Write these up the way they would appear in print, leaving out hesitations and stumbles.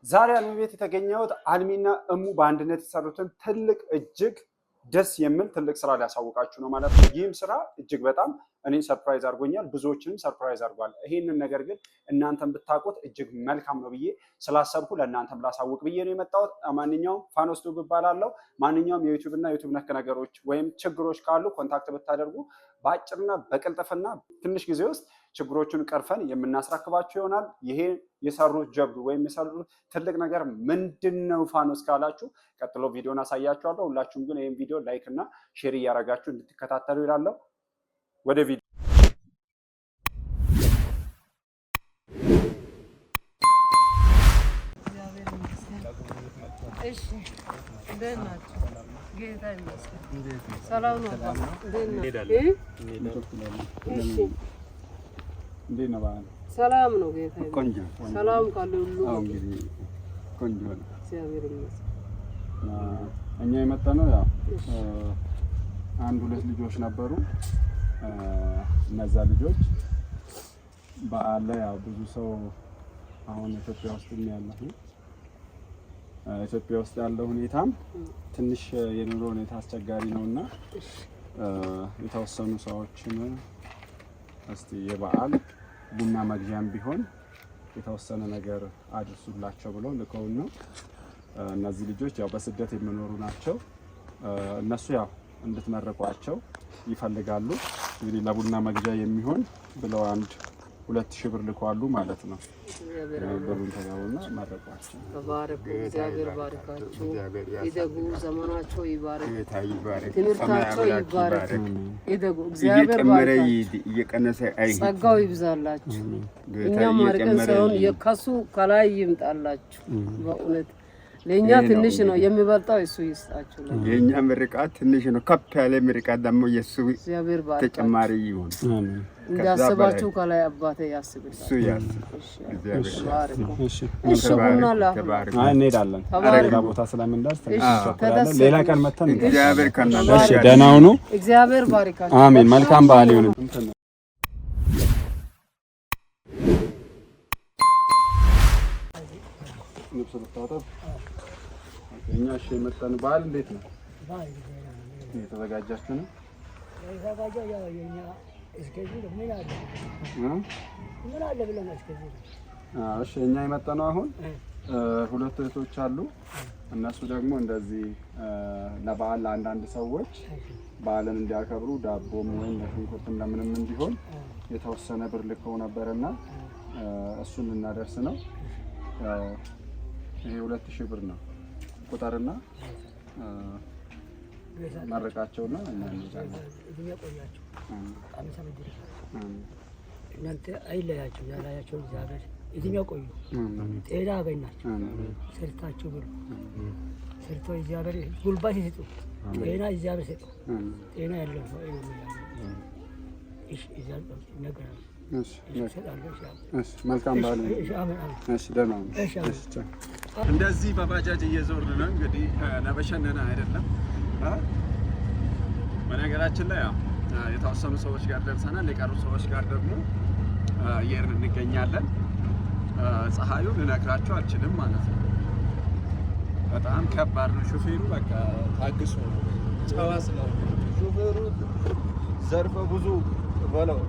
ዛሬ አልሚ ቤት የተገኘሁት አልሚና እሙ በአንድነት የሰሩትን ትልቅ እጅግ ደስ የሚል ትልቅ ስራ ሊያሳውቃችሁ ነው ማለት ነው። ይህም ስራ እጅግ በጣም እኔ ሰርፕራይዝ አድርጎኛል፣ ብዙዎችንም ሰርፕራይዝ አድርጓል። ይህንን ነገር ግን እናንተም ብታውቁት እጅግ መልካም ነው ብዬ ስላሰብኩ ለእናንተም ላሳውቅ ብዬ ነው የመጣሁት። ማንኛውም ፋኖስ ቱብ እባላለሁ። ማንኛውም የዩቲዩብ እና ዩቲዩብ ነክ ነገሮች ወይም ችግሮች ካሉ ኮንታክት ብታደርጉ በአጭርና በቅልጥፍና ትንሽ ጊዜ ውስጥ ችግሮቹን ቀርፈን የምናስረክባችሁ ይሆናል። ይሄ የሰሩት ጀብዱ ወይም የሰሩት ትልቅ ነገር ምንድነው ፋኖስ ካላችሁ ቀጥሎ ቪዲዮን አሳያችኋለሁ። ሁላችሁም ግን ይሄን ቪዲዮ ላይክ እና ሼር እያደረጋችሁ እንድትከታተሉ ይላለሁ። ወደ ቪዲዮ እሺ ደህናችሁ ጌታ ይመስገን። ሰላም ነው። ሰላም ነው ጌታ ይመስገን። ሰላም ካለ ሁሉ እንግዲህ ቆንጆ ነው። እግዚአብሔር ይመስገን። እኛ የመጣነው ያው አንድ ሁለት ልጆች ነበሩ። እነዛ ልጆች በዓል ላይ ያው ብዙ ሰው አሁን ኢትዮጵያ ውስጥ ያለው ኢትዮጵያ ውስጥ ያለው ሁኔታም ትንሽ የኑሮ ሁኔታ አስቸጋሪ ነውና የተወሰኑ ሰዎችን እስቲ የበዓል ቡና መግዣም ቢሆን የተወሰነ ነገር አድርሱላቸው ብለው ልከውን ነው። እነዚህ ልጆች ያው በስደት የሚኖሩ ናቸው። እነሱ ያው እንድትመርቋቸው ይፈልጋሉ። እንግዲህ ለቡና መግዣ የሚሆን ብለው 2000 ብር ልኳሉ ማለት ነው። ብሩን ተጋውና መረቋቸው። ተባረኩ። እግዚአብሔር ባርካችሁ። ይደጉ፣ ዘመናቸው ይባረክ፣ ትምህርታቸው ይባረክ። ይደጉ፣ እግዚአብሔር ባርካችሁ፣ እየቀነሰ ጸጋው ይብዛላችሁ። እኛም ማርከን ሳይሆን የከሱ ከላይ ይምጣላችሁ። በእውነት ለኛ ትንሽ ነው የሚበልጣው፣ እሱ ይስጣችሁ። የኛ ምርቃት ትንሽ ነው፣ ከፍ ያለ ምርቃት ደግሞ የሱ እግዚአብሔር ባርካችሁ ተጨማሪ ይሁን። እንዳሰባችሁ ከላይ አባቴ ያስብላችሁ። እሱ ያስብ። እሺ ቡና እንሄዳለን። ሌላ ቦታ ስለምንደርስ ሌላ ቀን መተን እግዚአብሔር ከናለ። እሺ ደህና ሁኑ። እግዚአብሔር ባርካችሁ። አሜን። መልካም በዓል ይሁን። እኛ እሺ የመጣን በዓል እንዴት ነው? እየተዘጋጃችሁ ነው? እሺ እኛ የመጣነው አሁን ሁለት እህቶች አሉ። እነሱ ደግሞ እንደዚህ ለበዓል ለአንዳንድ ሰዎች በዓልን እንዲያከብሩ ዳቦም ወይም ለሽንኩርትም ለምንም እንዲሆን የተወሰነ ብር ልከው ነበርና እሱን ልናደርስ ነው። ይሄ 2000 ብር ነው። ቁጥርና ማረቃቸውና እና እንጃለን። እናንተ አይለያችሁ፣ ያላያችሁ እግዚአብሔር እዚህኛው ቆዩ፣ ጤና አገኛችሁ፣ ሰርታችሁ ብሉ። ሰርቶ እግዚአብሔር ጉልበት ይስጡ፣ ጤና እግዚአብሔር ይስጡ። ጤና ያለው ሰው እግዚአብሔር ይነግራል። መልካም በዓል። እንደዚህ በባጃጅ እየዞርን ነው እንግዲህ ለበሸነና አይደለም። በነገራችን ላይ ያው የተወሰኑ ሰዎች ጋር ደርሰናል። የቀሩ ሰዎች ጋር ደግሞ እየሄድን እንገኛለን። ፀሐዩን ልነግራቸው አልችልም ማለት ነው። በጣም ከባድ ነው። ሹፌሩ በቃ ታግሶ ጨዋ ስለሆነ ሹፌሩ ዘርፈ ብዙ በለው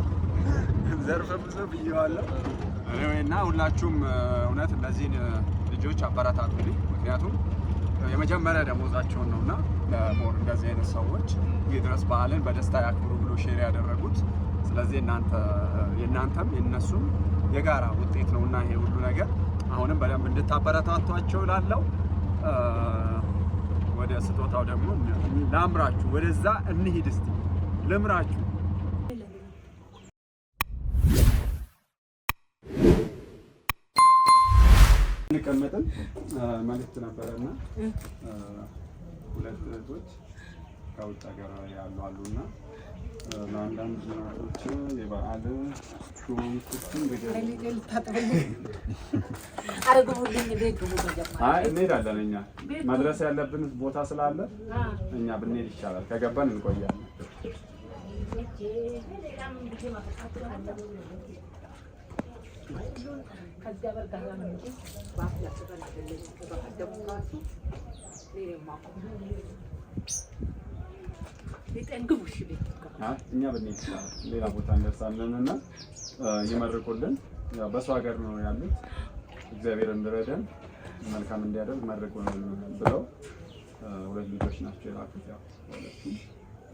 ዘርፈ ብዙ ብዬዋለሁ። እና ሁላችሁም እውነት እነዚህን ልጆች አበረታቱልኝ። ምክንያቱም የመጀመሪያ ደሞዛቸውን ነውና ለሞር እንደዚህ አይነት ሰዎች ይድረስ በዓልን በደስታ ያክብሩ ብሎ ሼር ያደረጉት። ስለዚህ የእናንተም የእነሱም የጋራ ውጤት ነውና ይሄ ሁሉ ነገር አሁንም በደንብ እንድታበረታቷቸው እላለሁ። ወደ ስጦታው ደግሞ ላምራችሁ፣ ወደዛ እንሂድ። እስቲ ልምራችሁ። እንቀመጥን መልዕክት ነበረና ሁለት እህቶች ከውጭ ሀገር ያሉ አሉና ለአንዳንድ ዝናቶች የበዓል ሹምክትን እንሄዳለን። እኛ መድረስ ያለብን ቦታ ስላለ እኛ ብንሄድ ይሻላል። ከገባን እንቆያለን። ከእግዚአብሔር ጋር ነው እንጂ በአፍላችሁ ጋር አይደለም። በቀደሙ ራሱ እኛ ብንሄድ ሌላ ቦታ እንደርሳለን እና ይመርቁልን። በሰው ሀገር ነው ያሉት። እግዚአብሔር እንዲረዳን መልካም እንዲያደርግ መርቁልን ብለው ሁለት ልጆች ናቸው የላኩት። ያው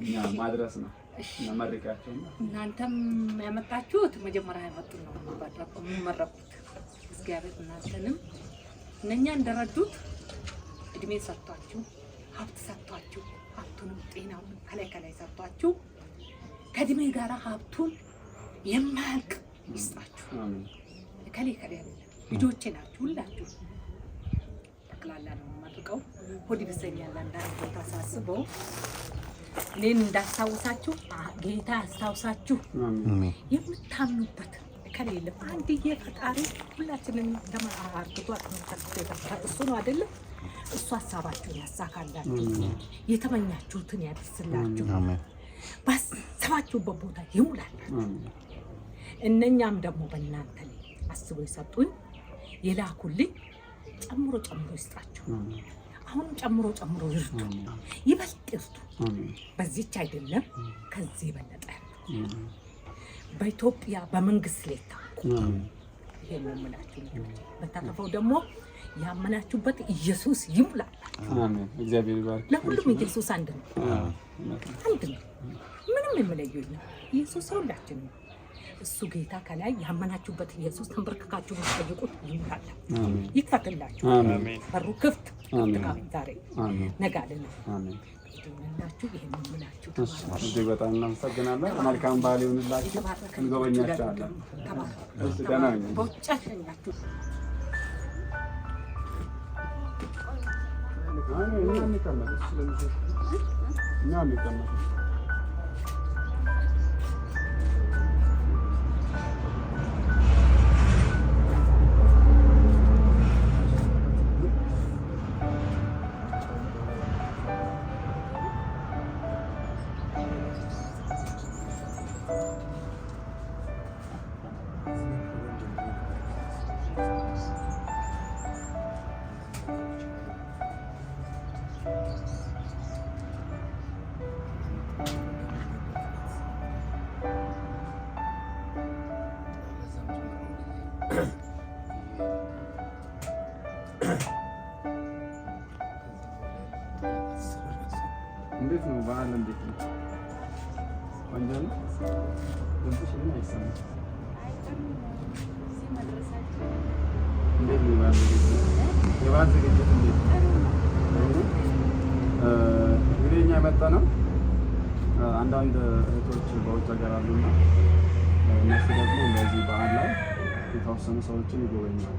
እኛ ማድረስ ነው መመረቂያቸው ነው። እናንተም ያመጣችሁት መጀመሪያ ያመጡት ነው የሚመረቁት። እግዚአብሔር እናንተንም እነኛ እንደረዱት እድሜ ሰጥቷችሁ ሀብት ሰጥቷችሁ ሀብቱንም ጤናውን ከላይ ሰጥቷችሁ ከእድሜ ጋር ሀብቱን የማያልቅ ይስጣችሁ። ከላይ ልጆቼ ናችሁ ሁላችሁ ጠቅላላ ነው የማድርገው። ሆድ ይብሰኛል አንዳንድ ቦታ ሳስበው እኔን እንዳስታውሳችሁ ጌታ ያስታውሳችሁ። የምታምኑበት ከሌለ አንድዬ ፈጣሪ ሁላችንን እንደማአርግቷ እሱ ነው አይደለም። እሱ ሀሳባችሁን ያሳካላችሁ፣ የተመኛችሁትን ያድርስላችሁ፣ ባሰባችሁበት ቦታ ይሙላላችሁ። እነኛም ደግሞ በእናንተ ላይ አስበው የሰጡኝ የላኩልኝ ጨምሮ ይስጣችሁ። አሁንም ጨምሮ ይርዱ፣ ይበልጥ ይርዱ። በዚህች አይደለም ከዚህ የበለጠ በኢትዮጵያ በመንግስት ላይ ታውቁ። ይሄን ነው የምላችሁ ልጆች። በተረፈው ደግሞ ያመናችሁበት ኢየሱስ ይሙላላችሁ። አሜን። እግዚአብሔር ይባርክ። ለሁሉም ኢየሱስ አንድ ነው፣ አንድ ነው። ምንም የምለየው የለም። ኢየሱስ ሁላችን ነው። እሱ ጌታ ከላይ ያመናችሁበት ኢየሱስ ተንበርክካችሁ ብትጠይቁት ይሙላላችሁ፣ ይክፈትላችሁ። አሜን። በሩ ክፍት ዛሬ ነጋለን። አሜን። ይሁንላችሁ። ይሄን ምላችሁ እዚህ በጣም እናመሰግናለን። መልካም በዓል ይሁንላችሁ። እንጎበኛችኋለን። እሺ፣ ደህና ነኝ። ቦጫሽኛችሁ እንዴት ነው በዓል? እንዴት ነው? ቆንጆ ነው። ድምፅሽ ምን አይሰማም? እንዴት ነው የበዓል ዝግጅት እንዴት ነው? እንግዲህ እኛ የመጣ ነው አንዳንድ እህቶች በውጭ ሀገር አሉና እነሱ ደግሞ እንደዚህ በዓል ላይ የተወሰኑ ሰዎችን ይጎበኛሉ።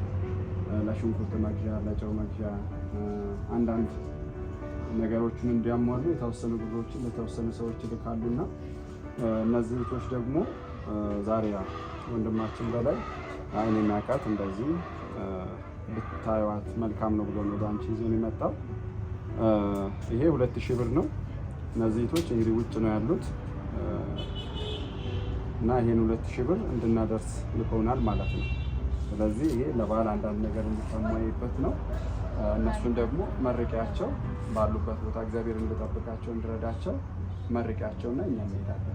ለሽንኩርት መግዣ፣ ለጨው መግዣ አንዳንድ ነገሮችን እንዲያሟሉ የተወሰኑ ብሮችን ለተወሰኑ ሰዎች ይልካሉና እነዚህ እህቶች ደግሞ ዛሬ ወንድማችን በላይ አይኔ የሚያውቃት እንደዚህ ብታዩዋት መልካም ነው ብሎ ነው ወደ አንቺ ይዞን የመጣው። ይሄ 2000 ብር ነው። እነዚህ እህቶች እንግዲህ ውጭ ነው ያሉት እና ይሄን 2000 ብር እንድናደርስ ልከውናል ማለት ነው። ስለዚህ ይሄ ለበዓል አንዳንድ ነገር እንድታሟይበት ነው። እነሱን ደግሞ መርቂያቸው ባሉበት ቦታ እግዚአብሔር እንዲጠብቃቸው እንዲረዳቸው መርቂያቸውና እኛ እንሄዳለን።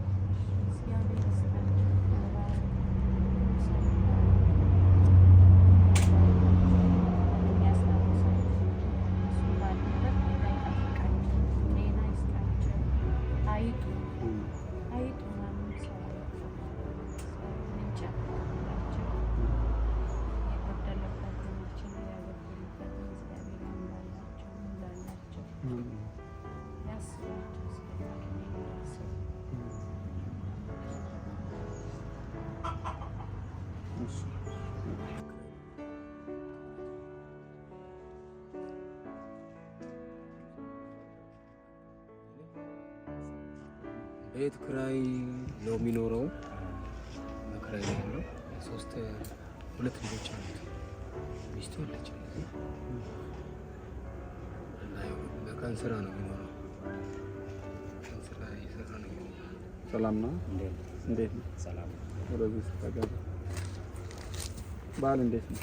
ቤት ክራይ ነው የሚኖረው። ክራይ ነው ያለው። ሁለት ልጆች አሉት። ሚስቱ አለች እና በቀን ስራ ነው የሚኖረው። ቀን ስራ እየሰራ ነው የሚኖረው። ሰላም ነው። እንዴት ነው? ሰላም ነው። ወደዚህ ተገባ በዓል እንዴት ነው?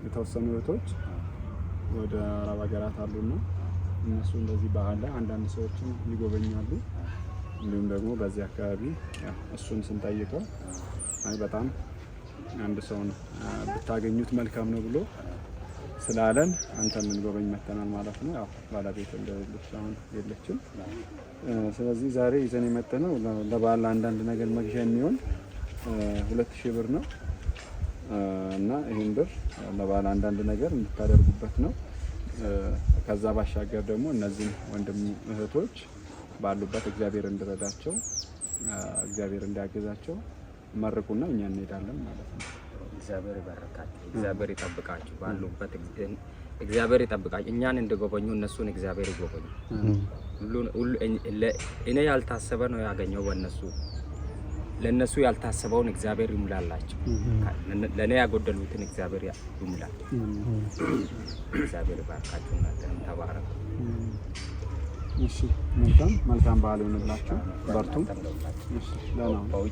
የተወሰኑ እህቶች ወደ አረብ ሀገራት አሉና እነሱ እንደዚህ ባህል ላይ አንዳንድ ሰዎችን ይጎበኛሉ። እንዲሁም ደግሞ በዚህ አካባቢ እሱን ስንጠይቀው አይ በጣም አንድ ሰውን ብታገኙት መልካም ነው ብሎ ስላለን አንተን ልንጎበኝ መተናል ማለት ነው። ያው ባለቤት እንደሌለች አሁን የለችም። ስለዚህ ዛሬ ይዘን የመጣነው ለበዓል አንዳንድ ነገር መግዣ የሚሆን 2000 ብር ነው እና ይህን ብር ለበዓል አንዳንድ ነገር እንድታደርጉበት ነው። ከዛ ባሻገር ደግሞ እነዚህ ወንድም እህቶች ባሉበት እግዚአብሔር እንዲረዳቸው እግዚአብሔር እንዲያግዛቸው መርቁና እኛ እንሄዳለን ማለት ነው። እግዚአብሔር ይባርካችሁ፣ እግዚአብሔር ይጠብቃችሁ፣ ባሉበት እግዚአብሔር ይጠብቃችሁ። እኛን እንደጎበኙ እነሱን እግዚአብሔር ይጎበኙ። ሁሉ እኔ ያልታሰበ ነው ያገኘው በእነሱ ለነሱ ያልታሰበውን እግዚአብሔር ይሙላላቸው። ለኔ ያጎደሉትን እግዚአብሔር ይሙላል። እግዚአብሔር ይባርካችሁ። እናንተም ተባረኩ። እሺ መልካም በዓል ይሁንላችሁ። በርቱ። እሺ